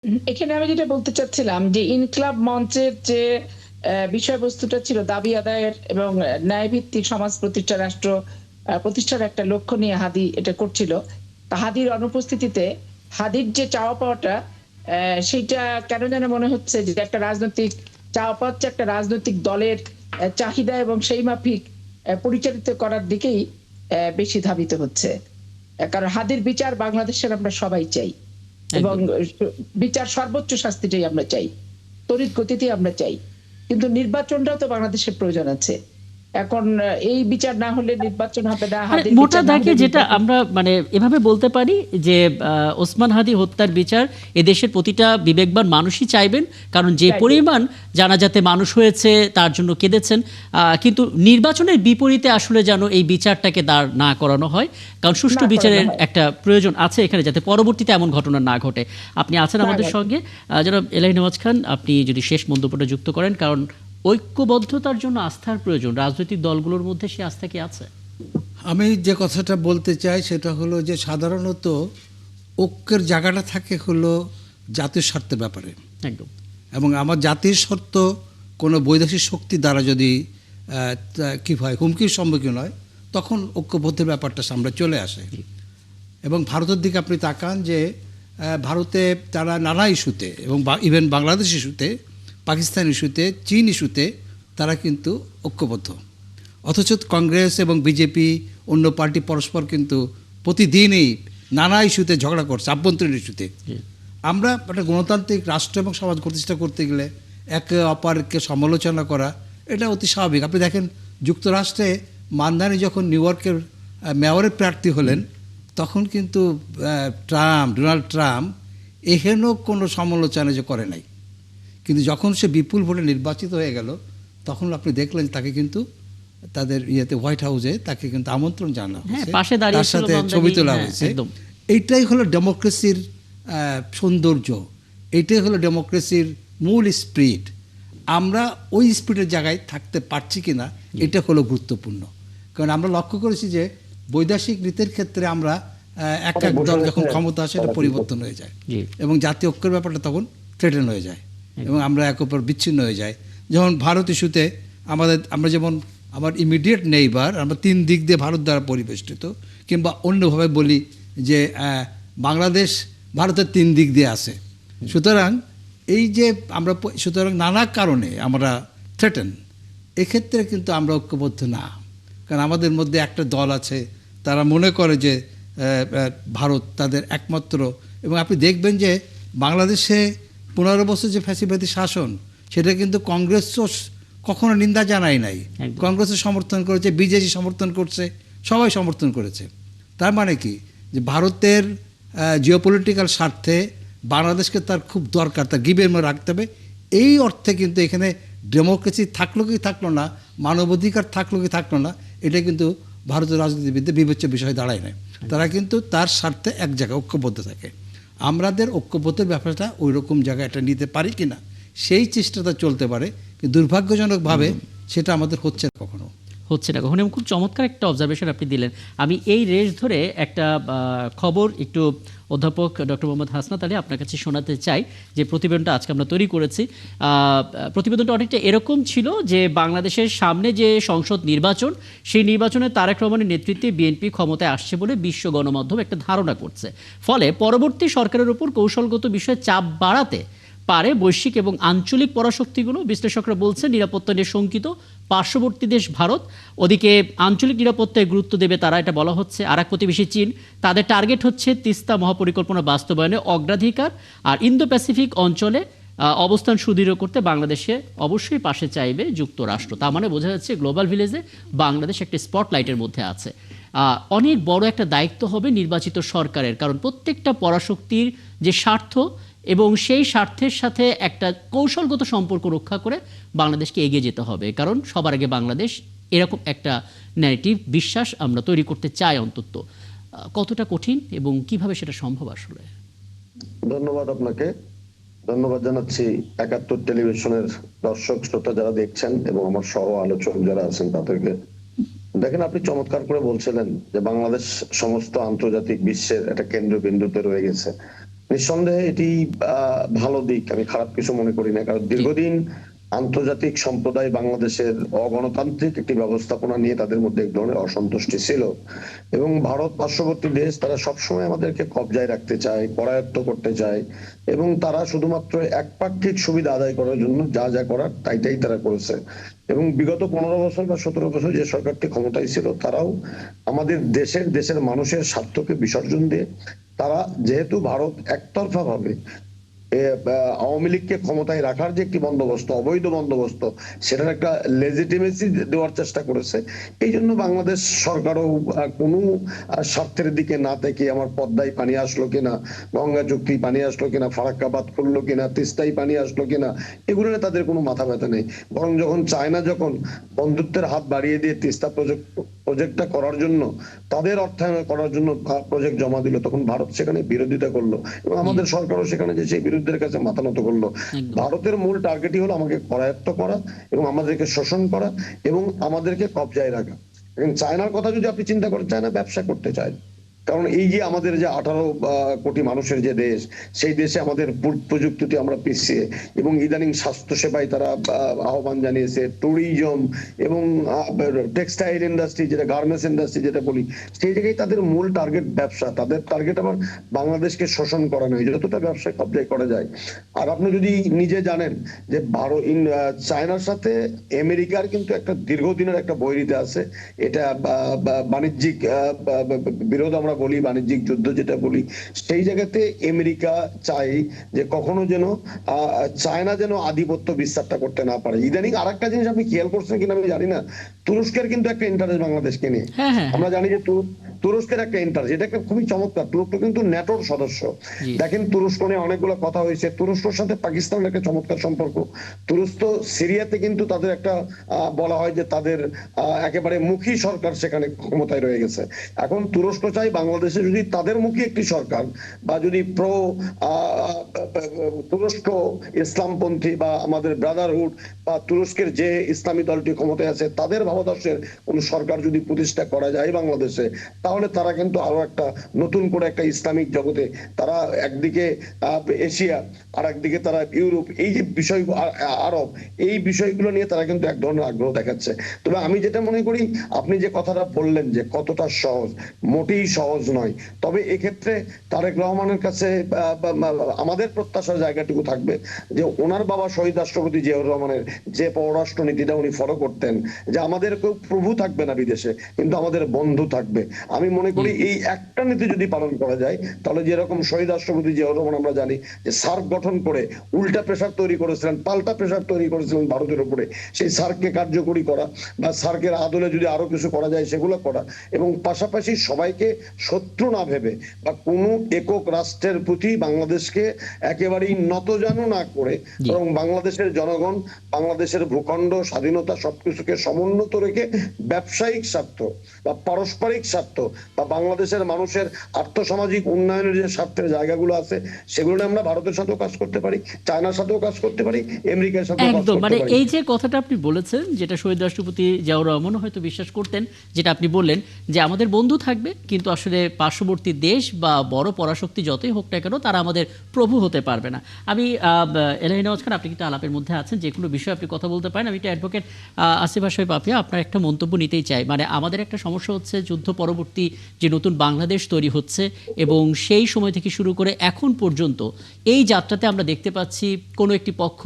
এখানে আমি যেটা বলতে চাচ্ছিলাম যে ইনকিলাব মঞ্চের যে বিষয়বস্তুটা ছিল দাবি আদায়ের এবং ন্যায়ভিত্তিক সমাজ প্রতিষ্ঠা রাষ্ট্র প্রতিষ্ঠার একটা লক্ষ্য নিয়ে হাদি এটা করছিল। তা হাদির অনুপস্থিতিতে হাদির যে চাওয়া পাওয়াটা সেইটা কেন যেন মনে হচ্ছে যে একটা রাজনৈতিক চাওয়া পাওয়া হচ্ছে একটা রাজনৈতিক দলের চাহিদা এবং সেই মাফিক পরিচালিত করার দিকেই বেশি ধাবিত হচ্ছে। কারণ হাদির বিচার বাংলাদেশের আমরা সবাই চাই এবং একদম। বিচার সর্বোচ্চ শাস্তিটাই আমরা চাই, তড়িৎ গতিতে আমরা চাই। কিন্তু নির্বাচনটাও তো বাংলাদেশের প্রয়োজন আছে। এখন এই বিচার না হলে নির্বাচন হবে না, মানে হাদির মোটা বিচার না দাগে হলে যেটা নির্বাচন। আমরা মানে এভাবে বলতে পারি যে ওসমান হাদি হত্যার বিচার এদেশের প্রতিটা বিবেকবান মানুষই চাইবেন, কারণ যে চাইবে। পরিমাণ জানাজাতে মানুষ হয়েছে তার জন্য কেঁদেছেন। কিন্তু নির্বাচনের বিপরীতে আসলে যেন এই বিচারটাকে দাঁড় না করানো হয়, কারণ সুষ্ঠু না করানো বিচারের হয়। একটা প্রয়োজন আছে এখানে, যাতে পরবর্তীতে এমন ঘটনা না ঘটে। আপনি আছেন না আমাদের ঘটে। সঙ্গে, জনাব এলাহি নওয়াজ খান, আপনি যদি শেষ মন্তব্যটা যুক্ত করেন, কারণ ঐক্যবদ্ধতার জন্য আস্থার প্রয়োজন, রাজনৈতিক দলগুলোর মধ্যে সে আস্থা কি আছে? আমি যে কথাটা বলতে চাই সেটা হলো যে সাধারণত ঐক্যের জায়গাটা থাকে হলো জাতীয় স্বার্থের ব্যাপারে, একদম। এবং আমার জাতীয় স্বার্থ কোনো বৈদেশিক শক্তি দ্বারা যদি কী হয় হুমকির সম্মুখীন হয়, তখন ঐক্যবদ্ধের ব্যাপারটা সামনে চলে আসে। এবং ভারতের দিকে আপনি তাকান যে ভারতে তারা নানা ইস্যুতে এবং ইভেন বাংলাদেশ ইস্যুতে, পাকিস্তান ইস্যুতে, চীন ইস্যুতে তারা কিন্তু ঐক্যবদ্ধ। অথচ কংগ্রেস এবং বিজেপি অন্য পার্টি পরস্পর কিন্তু প্রতিদিনই নানা ইস্যুতে ঝগড়া করছে, আভ্যন্তরীণ ইস্যুতে। আমরা একটা গণতান্ত্রিক রাষ্ট্র এবং সমাজ প্রতিষ্ঠা করতে গেলে একে অপরকে সমালোচনা করা এটা অতি স্বাভাবিক। আপনি দেখেন যুক্তরাষ্ট্রে মানধানী যখন নিউ ইয়র্কের মেয়রের প্রার্থী হলেন, তখন কিন্তু ডোনাল্ড ট্রাম্প এহেন কোনো সমালোচনা যে করে নাই, কিন্তু যখন সে বিপুল ভোটে নির্বাচিত হয়ে গেল, তখন আপনি দেখলেন তাকে কিন্তু তাদের হোয়াইট হাউসে তাকে কিন্তু আমন্ত্রণ জানানো হয়েছে, পাশে তার দাঁড়িয়েছিল সাথে বামদানি, ছবি তোলা হ্যাঁ, হয়েছে। একদম। এইটাই হলো ডেমোক্রেসির সৌন্দর্য, এইটাই হলো ডেমোক্রেসির মূল স্পিরিট। আমরা ওই স্পিরিটের জায়গায় থাকতে পারছি কিনা এটা হলো গুরুত্বপূর্ণ। কারণ আমরা লক্ষ্য করেছি যে বৈদেশিক নীতির ক্ষেত্রে আমরা এক এক দল যখন ক্ষমতা আসে এটা পরিবর্তন হয়ে যায়, এবং জাতীয় ঐক্যের ব্যাপারটা তখন থ্রেটেন হয়ে যায়, এবং আমরা এক অপর বিচ্ছিন্ন হয়ে যাই। যেমন ভারত ইস্যুতে আমরা যেমন আমার ইমিডিয়েট নেইবার, আমরা 3 দিক দিয়ে ভারত দ্বারা পরিবেষ্টিত, কিংবা অন্যভাবে বলি যে বাংলাদেশ ভারতের 3 দিক দিয়ে আছে। সুতরাং এই যে আমরা সুতরাং নানা কারণে আমরা থ্রেটেন, এক্ষেত্রে কিন্তু আমরা ঐক্যবদ্ধ না। কারণ আমাদের মধ্যে একটা দল আছে, তারা মনে করে যে ভারত তাদের একমাত্র। এবং আপনি দেখবেন যে বাংলাদেশে 15 বছর যে ফ্যাসিবাদী শাসন, সেটা কিন্তু কংগ্রেসও কখনো নিন্দা জানায় নাই। কংগ্রেসও সমর্থন করেছে, বিজেপি সমর্থন করছে, সবাই সমর্থন করেছে। তার মানে কি যে ভারতের জিওপলিটিক্যাল স্বার্থে বাংলাদেশকে তার খুব দরকার, তার গিভের মধ্যে রাখতে হবে। এই অর্থে কিন্তু এখানে ডেমোক্রেসি থাকলো কি থাকলো না, মানবাধিকার থাকলো কি থাকলো না, এটা কিন্তু ভারতের রাজনীতিবিদদের বিবেচ্য বিষয় দাঁড়ায় না। তারা কিন্তু তার স্বার্থে এক জায়গায় ঐক্যবদ্ধ থাকে। আমাদের ঐক্যবদ্ধের ব্যাপারটা ওই রকম জায়গায় এটা নিতে পারি কি না, সেই চেষ্টাটা চলতে পারে, কিন্তু দুর্ভাগ্যজনকভাবে সেটা আমাদের হচ্ছে না কখনো। এবং খুব চমৎকার একটা অবজারভেশন আপনি দিলেন। আমি এই রেশ ধরে একটা খবর একটু অধ্যাপক ডক্টর মোহাম্মদ হাসনাত আলী আপনার কাছে শোনাতে চাই, যে প্রতিবেদনটা আজকে আমরা তৈরি করেছি। প্রতিবেদনটা অনেকটা এরকম ছিল যে বাংলাদেশের সামনে যে সংসদ নির্বাচন, সেই নির্বাচনে তারেক রহমানের নেতৃত্বে বিএনপি ক্ষমতায় আসছে বলে বিশ্ব গণমাধ্যম একটা ধারণা করছে। ফলে পরবর্তী সরকারের উপর কৌশলগত বিষয়ে চাপ বাড়াতে পারে বৈশ্বিক এবং আঞ্চলিক পরাশক্তিগুলো। বিশ্লেষকরা বলছে নিরাপত্তা নিয়ে শঙ্কিত পার্শ্ববর্তী দেশ ভারত, ওদিকে আঞ্চলিক নিরাপত্তায় গুরুত্ব দেবে তারা, এটা বলা হচ্ছে। আর এক প্রতিবেশী চীন, তাদের টার্গেট হচ্ছে তিস্তা মহাপরিকল্পনা বাস্তবায়নে অগ্রাধিকার, আর ইন্দো প্যাসিফিক অঞ্চলে অবস্থান সুদৃঢ় করতে বাংলাদেশে অবশ্যই পাশে চাইবে যুক্তরাষ্ট্র। তার মানে বোঝা যাচ্ছে গ্লোবাল ভিলেজে বাংলাদেশ একটা স্পটলাইটের মধ্যে আছে। অনেক বড় একটা দায়িত্ব হবে নির্বাচিত সরকারের, কারণ প্রত্যেকটা পরাশক্তির যে স্বার্থ এবং সেই স্বার্থের সাথে একটা কৌশলগত সম্পর্ক রক্ষা করে বাংলাদেশকে এগিয়ে যেতে হবে, কারণ সবার আগে বাংলাদেশ, এরকম একটা ন্যারেটিভ বিশ্বাস আমরা তৈরি করতে চাই অন্তত। কতটা কঠিন এবং কিভাবে সেটা সম্ভব আসলে? ধন্যবাদ আপনাকে, ধন্যবাদ জানাচ্ছি ৭১ টেলিভিশনের দর্শক শ্রোতা যারা দেখছেন এবং আমার সহ আলোচক যারা আছেন তাদেরকে। দেখেন, আপনি চমৎকার করে বলছিলেন যে বাংলাদেশ সমস্ত আন্তর্জাতিক বিশ্বের একটা কেন্দ্রবিন্দুতে রয়ে গেছে। নিঃসন্দেহে এটি ভালো দিক, আমি খারাপ কিছু মনে করি না, কারণ দীর্ঘদিন আন্তর্জাতিক সম্প্রদায় বাংলাদেশের অগণতান্ত্রিক একটি ব্যবস্থাপনা নিয়ে তাদের মধ্যে এক ধরনের অসন্তুষ্টি ছিল, এবং ভারত পার্শ্ববর্তী দেশ তারা সবসময় আমাদেরকে কবজায় রাখতে চায়, করায়ত্ত করতে চায়, এবং তারা শুধুমাত্র একপাক্ষিক সুবিধা আদায় করার জন্য যা যা করার তাইটাই তারা করেছে। এবং বিগত 15 বছর বা 17 বছর যে সরকারটি ক্ষমতায় ছিল, তারাও আমাদের দেশের মানুষের স্বার্থকে বিসর্জন দিয়ে তারা, যেহেতু ভারত একতরফা ভাবে আওয়ামী লীগকে ক্ষমতায় রাখার যে একটি বন্দোবস্ত, অবৈধ বন্দোবস্ত, সেটার একটা লেজিটিমেসি দেওয়ার চেষ্টা করেছে। এই জন্য বাংলাদেশ সরকারও কোনো স্বার্থের দিকে না থেকে, আমার পদ্মায় পানি আসলো কিনা, গঙ্গা চুক্তি পানি আসলো কিনা, ফারাক্কা বাঁধ খুললো কিনা, তিস্তায় পানি আসলো কিনা, এগুলো নিয়ে তাদের কোনো মাথা ব্যথা নেই। বরং যখন চায়না যখন বন্ধুত্বের হাত বাড়িয়ে দিয়ে তিস্তা প্রজেক্টটা করার জন্য, তাদের অর্থায়ন করার জন্য প্রজেক্ট জমা দিল, তখন ভারত সেখানে বিরোধিতা করলো, এবং আমাদের সরকারও সেখানে যে সেই বিরোধীদের কাছে মাথা নত করলো। একদম। ভারতের মূল টার্গেটই হলো আমাকে করায়ত্ত করা এবং আমাদেরকে শোষণ করা এবং আমাদেরকে কবজায় রাখা। এবং চায়নার কথা যদি আপনি চিন্তা করেন, চায়না ব্যবসা করতে চায়, কারণ এই যে আমাদের যে 18 কোটি মানুষের যে দেশ, সেই দেশে আমাদের প্রযুক্তিতে আমরা পিছিয়ে, এবং ইদানিং স্বাস্থ্য সেবায় তারা আহ্বান জানিয়েছে, ট্যুরিজম এবং টেক্সটাইল ইন্ডাস্ট্রি, যেটা গার্মেন্টস ইন্ডাস্ট্রি যেটা বলি, সেই জায়গায় তাদের মূল টার্গেট ব্যবসা। তাদের টার্গেট আবার বাংলাদেশকে শোষণ করা নয়, যতটা ব্যবসায় কবজায় করা যায়। আর আপনি যদি নিজে জানেন যে চায়নার সাথে আমেরিকার কিন্তু একটা দীর্ঘদিনের একটা বৈরিতা আছে, এটা বাণিজ্যিক বিরোধ আমরা বলি, বাণিজ্যিক যুদ্ধ যেটা বলি, সেই জায়গাতে আমেরিকা চাই যে কখনো যেন চায়না যেন আধিপত্য বিস্তারটা করতে না পারে। ইদানিং আরেকটা জিনিস আপনি খেয়াল করছেন কিনা আমি জানি না, তুরস্কের কিন্তু একটা ইন্টারেস্ট বাংলাদেশকে নিয়ে। হ্যাঁ, হ্যাঁ, আমরা জানি যে তুরস্কের একটা ইন্টারেস্ট, এটা একটা খুবই চমৎকার। তুরস্ক কিন্তু ন্যাটোর সদস্য। জি। দেখেন, তুরস্ক নিয়ে অনেকগুলো কথা হয়েছে, তুরস্কর সাথে পাকিস্তানের একটা চমৎকার সম্পর্ক। তুরস্ক সিরিয়াতে কিন্তু তাদের একটা বলা হয় যে তাদের একেবারে মুখী সরকার সেখানে ক্ষমতায় রয়ে গেছে। এখন তুরস্ক চাই বাংলাদেশে যদি তাদের মুখী একটি সরকার, বা যদি তুরস্ক ইসলামপন্থী বা আমাদের ব্রাদারহুড বা তুরস্কের যে ইসলামী দলটি ক্ষমতায় আছে, তাদের ভাবাদর্শের কোন সরকার যদি প্রতিষ্ঠা করা যায় বাংলাদেশে, তাহলে তারা কিন্তু আরো একটা নতুন করে একটা ইসলামিক জগতে, তারা একদিকে এশিয়া আর একদিকে তারা ইউরোপ, এই যে বিষয় আরব, এই বিষয়গুলো নিয়ে তারা কিন্তু এক ধরনের আগ্রহ দেখাচ্ছে। তবে আমি যেটা মনে করি, আপনি যে কথাটা বললেন যে কতটা সহজ, মোটেই সহজ নয়। তবে এক্ষেত্রে তারেক রহমানের কাছে আমাদের প্রত্যাশার জায়গাটুকু থাকবে যে ওনার বাবা শহীদ রাষ্ট্রপতি জিয়াউর রহমানের যে পররাষ্ট্র নীতিটা উনি ফলো করতেন, যে আমাদের কেউ প্রভু থাকবে না বিদেশে, কিন্তু আমাদের বন্ধু থাকবে। আমি মনে করি এই একটা নীতি যদি পালন করা যায়, তাহলে যেরকম শহীদ রাষ্ট্রপতি জিয়াউর রহমান আমরা জানি যে সার্ক গঠন করে উল্টা প্রেশার তৈরি করেছিলেন, পাল্টা প্রেশার তৈরি করেছিলেন ভারতের উপরে, সেই সার্ককে কার্যকরী করা বা সার্কের আদলে যদি আরো কিছু করা যায় সেগুলো করা, এবং পাশাপাশি সবাইকে শত্রু না ভেবে বা কোনো একক রাষ্ট্রের প্রতি বাংলাদেশকে একেবারেই নতজানু না করে, বরং বাংলাদেশের জনগণ, বাংলাদেশের ভূখণ্ড, স্বাধীনতা সবকিছুকে সমুন্নত রেখে ব্যবসায়িক স্বার্থ বা পারস্পরিক স্বার্থ বা বাংলাদেশের মানুষের আর্থসামাজিক উন্নয়নের যে স্বার্থের জায়গাগুলো আছে, সেগুলো নিয়ে আমরা ভারতের সাথেও কাজ করতে পারি, চায়নার সাথেও কাজ করতে পারি, আমেরিকার সাথেও কাজ একদম, করতে মানে পারি। এই যে কথাটা আপনি বলেছেন, যেটা শহীদ রাষ্ট্রপতি জিয়াউর রহমান হয়তো বিশ্বাস করতেন, যেটা আপনি বললেন যে আমাদের বন্ধু থাকবে, কিন্তু আসলে পার্শ্ববর্তী দেশ বা বড় পরাশক্তি যতই হোক না কেন, তারা আমাদের প্রভু হতে পারবে না। আমি এলাহি নওয়াজ খান, আপনি কিন্তু আলাপের মধ্যে আছেন, যে কোনো বিষয়ে আপনি কথা বলতে পারেন। আমি একটা অ্যাডভোকেট আসিফ আশরাফ পাপিয়া, আপনার একটা মন্তব্য নিতেই চাই। মানে আমাদের একটা সমস্যা হচ্ছে, যুদ্ধ পরবর্তী যে নতুন বাংলাদেশ তৈরি হচ্ছে, এবং সেই সময় থেকে শুরু করে এখন পর্যন্ত এই যাত্রাতে আমরা দেখতে পাচ্ছি কোনো একটি পক্ষ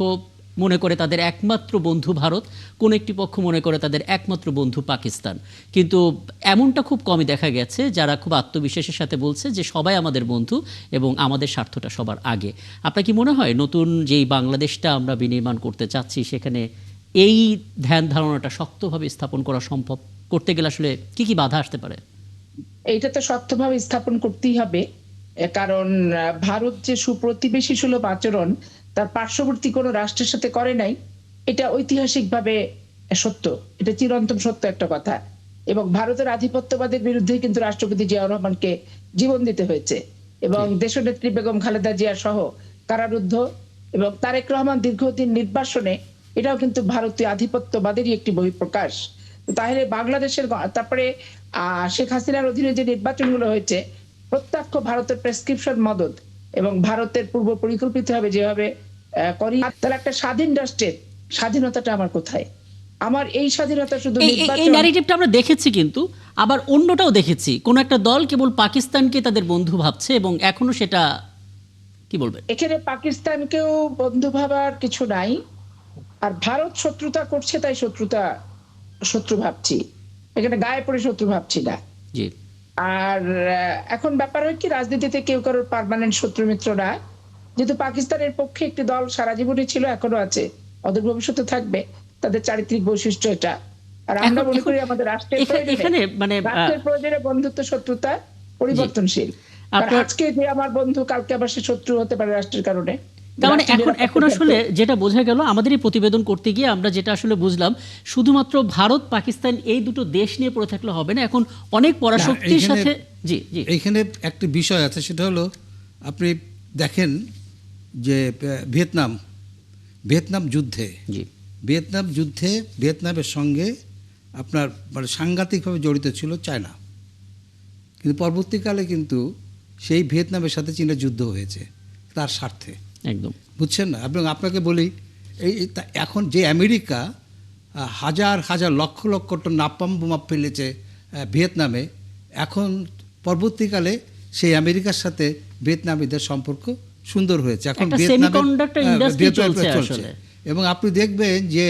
মনে করে তাদের একমাত্র বন্ধু ভারত, কোন একটি পক্ষ মনে করে তাদের একমাত্র বন্ধু পাকিস্তান। কিন্তু এমনটা খুব কমই দেখা গেছে যারা খুব আত্মবিশ্বাসের সাথে বলছে যে সবাই আমাদের বন্ধু এবং আমাদের স্বার্থটা সবার আগে। আপনার কি মনে হয় নতুন যেই বাংলাদেশটা আমরা বিনির্মাণ করতে চাচ্ছি, সেখানে এই ধ্যান ধারণাটা শক্তভাবে স্থাপন করা সম্ভব? করতে গেলে আসলে কি কি বাধা আসতে পারে? এইটা তো শক্তভাবে স্থাপন করতেই হবে, কারণ ভারত যে সুপ্রতিবেশী সুলভ আচরণ তার পার্শ্ববর্তী কোনো রাষ্ট্রের সাথে করে নাই, এটা ঐতিহাসিকভাবে সত্য, এটা চিরন্তন সত্য একটা কথা। এবং ভারতের আধিপত্যবাদের বিরুদ্ধে কিন্তু রাষ্ট্রপতি জিয়াউর রহমানকে জীবন দিতে হয়েছে, এবং দেশনেত্রী বেগম খালেদা জিয়া সহ কারারুদ্ধ, এবং তারেক রহমান দীর্ঘদিন নির্বাসনে, এটাও কিন্তু ভারতীয় আধিপত্যবাদেরই একটি বহিঃপ্রকাশ। তাহলে বাংলাদেশের তারপরে শেখ হাসিনার অধীনে যে নির্বাচনগুলো হয়েছে, প্রত্যক্ষ ভারতের প্রেসক্রিপশন মদত এবং ভারতের পূর্ব পরিকল্পিত হবে যেভাবে করি, তাহলে একটা স্বাধীন রাষ্ট্রের স্বাধীনতাটা আমার কোথায়? আমার এই স্বাধীনতা শুধু এই নির্বাচন। ন্যারেটিভটা আমরা দেখেছি, কিন্তু আবার অন্যটাও দেখেছি, কোন একটা দল কেবল পাকিস্তানকে তাদের বন্ধু ভাবছে এবং এখনো সেটা, কি বলবেন? এখানে পাকিস্তানকেও বন্ধু ভাবার কিছু নাই, আর ভারত শত্রুতা করছে তাই শত্রু ভাবছি, এখানে গায়ে পড়ে শত্রু ভাবছি না। জি, আর এখন ব্যাপার হয় কি, রাজনীতিতে কেউ কারোর পার্মানেন্ট শত্রু মিত্র না। যেহেতু পাকিস্তানের পক্ষে একটি দল সারা জীবনই ছিল, এখনো আছে, অদূর ভবিষ্যতে থাকবে, তাদের চারিত্রিক বৈশিষ্ট্য এটা। আর আমরা মনে করি আমাদের রাষ্ট্রের এখানে মানে প্রয়োজনে বন্ধুত্ব শত্রুতা পরিবর্তনশীল। আপনার আজকে যে আমার বন্ধু, কালকে আবার সে শত্রু হতে পারে রাষ্ট্রের কারণে। তার মানে এখন আসলে যেটা বোঝা গেল আমাদের এই প্রতিবেদন করতে গিয়ে, আমরা যেটা আসলে বুঝলাম, শুধুমাত্র ভারত পাকিস্তান এই দুটো দেশ নিয়ে পড়ে থাকলে হবে না, এখন অনেক পরাশক্তির সাথে। জি জি, এইখানে একটা বিষয় আছে, সেটা হলো আপনি দেখেন যে ভিয়েতনাম যুদ্ধে, জি, ভিয়েতনামের সঙ্গে আপনার মানে সাংঘাতিকভাবে জড়িত ছিল চায়না, কিন্তু পরবর্তীকালে কিন্তু সেই ভিয়েতনামের সাথে চীনের যুদ্ধ হয়েছে তার স্বার্থে, একদম। বুঝছেন না? এবং আপনাকে বলি, এখন যে আমেরিকা হাজার হাজার লক্ষ লক্ষ টন নাপাম বোমা ফেলেছে ভিয়েতনামে, এখন পরবর্তীকালে সেই আমেরিকার সাথে ভিয়েতনামীদের সম্পর্ক সুন্দর হয়েছে। এখন সেমিকন্ডাক্টর ইন্ডাস্ট্রি চলছে আসলে। এবং আপনি দেখবেন যে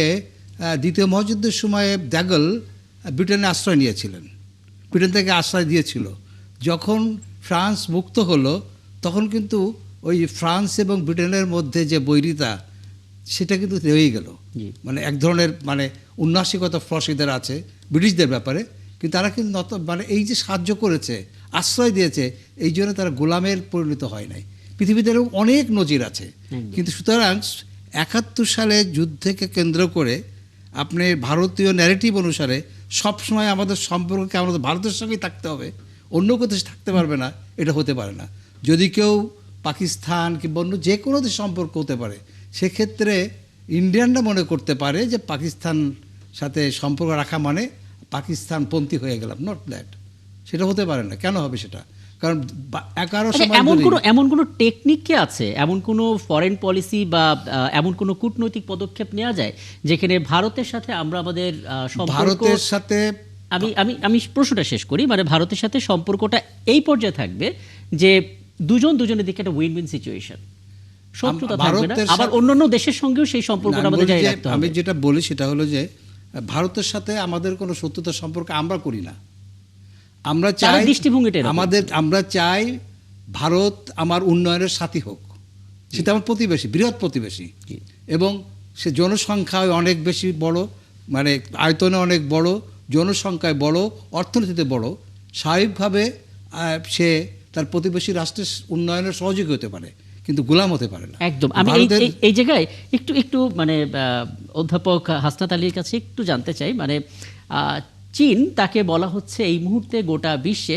দ্বিতীয় মহাযুদ্ধের সময়ে দ্যাগল ব্রিটেনে আশ্রয় নিয়েছিলেন, ব্রিটেন থেকে আশ্রয় দিয়েছিল। যখন ফ্রান্স মুক্ত হলো, তখন কিন্তু ওই ফ্রান্স এবং ব্রিটেনের মধ্যে যে বৈরিতা, সেটা কিন্তু রয়েই গেল। মানে এক ধরনের মানে উন্নাসিকতা ফরাসিদের আছে ব্রিটিশদের ব্যাপারে, কিন্তু তারা কিন্তু মানে এই যে সাহায্য করেছে, আশ্রয় দিয়েছে, এই জন্য তারা গোলামের পরিণত হয় নাই। পৃথিবীতে এরকম অনেক নজির আছে। কিন্তু সুতরাং ৭১ সালে যুদ্ধকে কেন্দ্র করে আপনি ভারতীয় ন্যারেটিভ অনুসারে সবসময় আমাদের সম্পর্ককে আমাদের ভারতের সঙ্গেই থাকতে হবে, অন্য কোথাও থাকতে পারবে না, এটা হতে পারে না। যদি কেউ পাকিস্তান কিংবা অন্য যে কোনো দেশ সম্পর্ক হতে পারে, সেক্ষেত্রে ইন্ডিয়ানরা মনে করতে পারে যে পাকিস্তান সাথে সম্পর্ক রাখা মানে পাকিস্তানপন্থী হয়ে গেলাম। নট দ্যাট, সেটা হতে পারে না। কেন হবে সেটা? কারণ 11 সময় এমন কোনো টেকনিক কি আছে, এমন কোনো ফরেন পলিসি বা এমন কোনো কূটনৈতিক পদক্ষেপ নেওয়া যায় যেখানে ভারতের সাথে আমরা আমাদের ভারতের সাথে আমি প্রশ্নটা শেষ করি, মানে ভারতের সাথে সম্পর্কটা এই পর্যায়ে থাকবে যে দুজনের দিকে একটা উইন উইন সিচুয়েশন, শত্রুতা থাকবে না, আবার অন্যান্য দেশের সঙ্গেও সেই সম্পর্কটা আমাদের জারি রাখতে হবে। আমি যেটা বলি সেটা হলো যে ভারতের সাথে আমাদের কোনো শত্রুতার সম্পর্ক আমরা করি না। আমরা চাই আমরা চাই ভারত আমার উন্নয়নের সাথী হোক, সেটা আমার প্রতিবেশী, বৃহৎ প্রতিবেশী, এবং সে জনসংখ্যায় অনেক বেশি বড়, মানে আয়তনে অনেক বড়, জনসংখ্যায় বড়, অর্থনীতিতে বড়, স্বাভাবিকভাবে সে তার প্রতিবেশী রাষ্ট্রের উন্নয়নের সহযোগী হতে পারে, কিন্তু গোলাম হতে পারে না। একদম। আমি এই জায়গায় একটু মানে অধ্যাপক হাসনাত আলীর কাছে একটু জানতে চাই, মানে চীন, তাকে বলা হচ্ছে এই মুহূর্তে গোটা বিশ্বে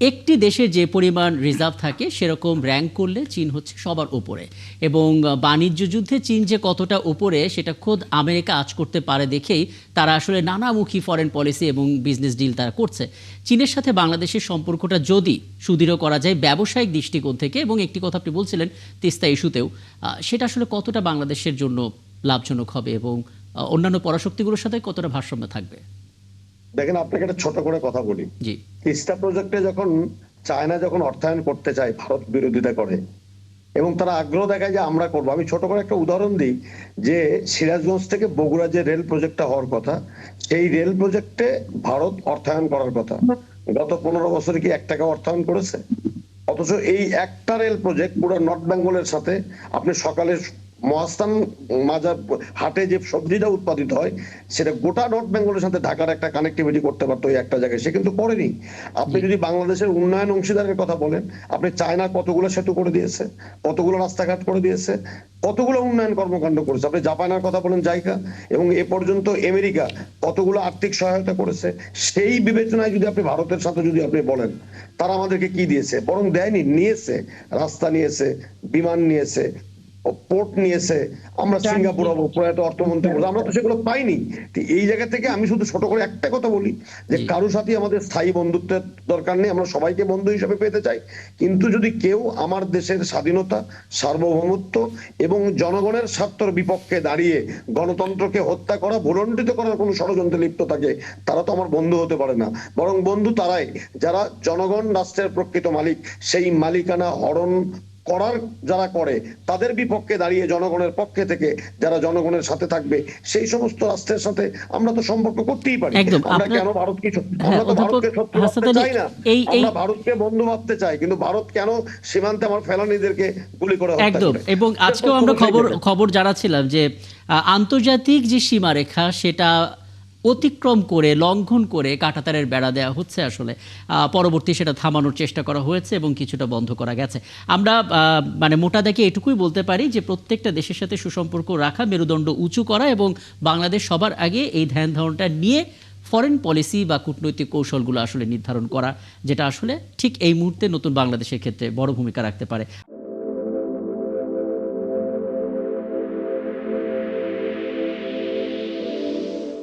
একটি দেশে যে পরিমাণ রিজার্ভ থাকে সেরকম র্যাঙ্ক করলে চীন হচ্ছে সবার উপরে, এবং বাণিজ্য যুদ্ধে চীন যে কতটা উপরে সেটা খোদ আমেরিকা আঁচ করতে পারে দেখেই তারা আসলে নানামুখী ফরেন পলিসি এবং বিজনেস ডিল তারা করছে। চীনের সাথে বাংলাদেশের সম্পর্কটা যদি সুদৃঢ় করা যায় ব্যবসায়িক দৃষ্টিকোণ থেকে, এবং একটি কথা আপনি বলছিলেন তিস্তা ইস্যুতেও, সেটা আসলে কতটা বাংলাদেশের জন্য লাভজনক হবে এবং অন্যান্য পরাশক্তিগুলোর সাথে কতটা ভারসাম্য থাকবে? দেখেন, আপনাকে একটা ছোট করে কথা বলি। জি, তিস্তা প্রজেক্টে যখন চায়না যখন অর্থায়ন করতে চায়, ভারত বিরোধিতা করে এবং তারা আগ্রহ দেখায় যে আমরা করবো। আমি ছোট করে একটা উদাহরণ দিই, যে সিরাজগঞ্জ থেকে বগুড়া যে রেল প্রজেক্টটা হওয়ার কথা, সেই রেল প্রজেক্টে ভারত অর্থায়ন করার কথা। গত 15 বছরে কি 1 টাকা অর্থায়ন করেছে? অথচ এই একটা রেল প্রজেক্ট পুরো নর্থ বেঙ্গলের সাথে, আপনি সকালে মহাস্থান মাজার হাটে যে সবজিটা উৎপাদিত হয়, সেটা গোটা নর্থ বেঙ্গলের সাথে ঢাকার একটা কানেক্টিভিটি করতে পারতো ওই একটা জায়গায়, সে কিন্তু করেনি। আপনি যদি বাংলাদেশের উন্নয়ন অংশীদারের কথা বলেন, আপনি চায়না কতগুলো সেতু করে দিয়েছে, কতগুলো রাস্তাঘাট করে দিয়েছে, কতগুলো উন্নয়ন কর্মকাণ্ড করেছে। আপনি জাপানের কথা বলেন, জাইকা, এবং এ পর্যন্ত আমেরিকা কতগুলো আর্থিক সহায়তা করেছে। সেই বিবেচনায় যদি আপনি ভারতের সাথে যদি আপনি বলেন, তারা আমাদেরকে কি দিয়েছে? বরং দেয়নি, নিয়েছে, রাস্তা নিয়েছে, বিমান নিয়েছে, পোর্ট নিয়েছে, আমরা সিঙ্গাপুর হবো, প্রয়াত অর্থমন্ত্রী বলবো, আমরা তো সেগুলো পাইনি। তো এই জায়গা থেকে আমি শুধু ছোট করে একটা কথা বলি যে জি। কারো সাথে আমাদের স্থায়ী বন্ধুত্বের দরকার নেই, আমরা সবাইকে বন্ধু হিসেবে পেতে চাই। কিন্তু যদি কেউ আমার দেশের স্বাধীনতা, সার্বভৌমত্ব এবং জনগণের স্বার্থের বিপক্ষে দাঁড়িয়ে গণতন্ত্রকে হত্যা করা, ভুলণ্ঠিত করার কোনো ষড়যন্ত্রে লিপ্ত থাকে, তারা তো আমার বন্ধু হতে পারে না। বরং বন্ধু তারাই যারা জনগণ রাষ্ট্রের প্রকৃত মালিক, সেই মালিকানা হরণ করার যারা করে তাদের বিপক্ষে দাঁড়িয়ে জনগণের পক্ষে থেকে যারা জনগণের সাথে থাকবে, সেই সমস্ত রাষ্ট্রের সাথে আমরা তো সম্পর্ক করতেই পারি। একদম। আমরা আপনার- কেন ভারতকে হ্যাঁ, আমরা তো অধ্যাপক ভারতকে শত্রু হাসনাত ভাবতে আলী, চাই না, এই- আমরা ভারতকে বন্ধু ভাবতে চাই। কিন্তু ভারত কেন সীমান্তে আমার ফেলানীদেরকে গুলি করে হত্যা একদম। করে? এবং আজকেও আমরা খবর জানাচ্ছিলাম যে আন্তর্জাতিক যে সীমারেখা সেটা অতিক্রম করে, লঙ্ঘন করে কাঁটাতারের বেড়া দেওয়া হচ্ছে। আসলে পরবর্তী সেটা থামানোর চেষ্টা করা হয়েছে এবং কিছুটা বন্ধ করা গেছে। আমরা মানে মোটা দাগে এটুকুই বলতে পারি যে প্রত্যেকটা দেশের সাথে সুসম্পর্ক রাখা, মেরুদণ্ড উঁচু করা এবং বাংলাদেশ সবার আগে এই ধ্যান ধারণাটা নিয়ে ফরেন পলিসি বা কূটনৈতিক কৌশলগুলো আসলে নির্ধারণ করা, যেটা আসলে ঠিক এই মুহূর্তে নতুন বাংলাদেশের ক্ষেত্রে বড় ভূমিকা রাখতে পারে।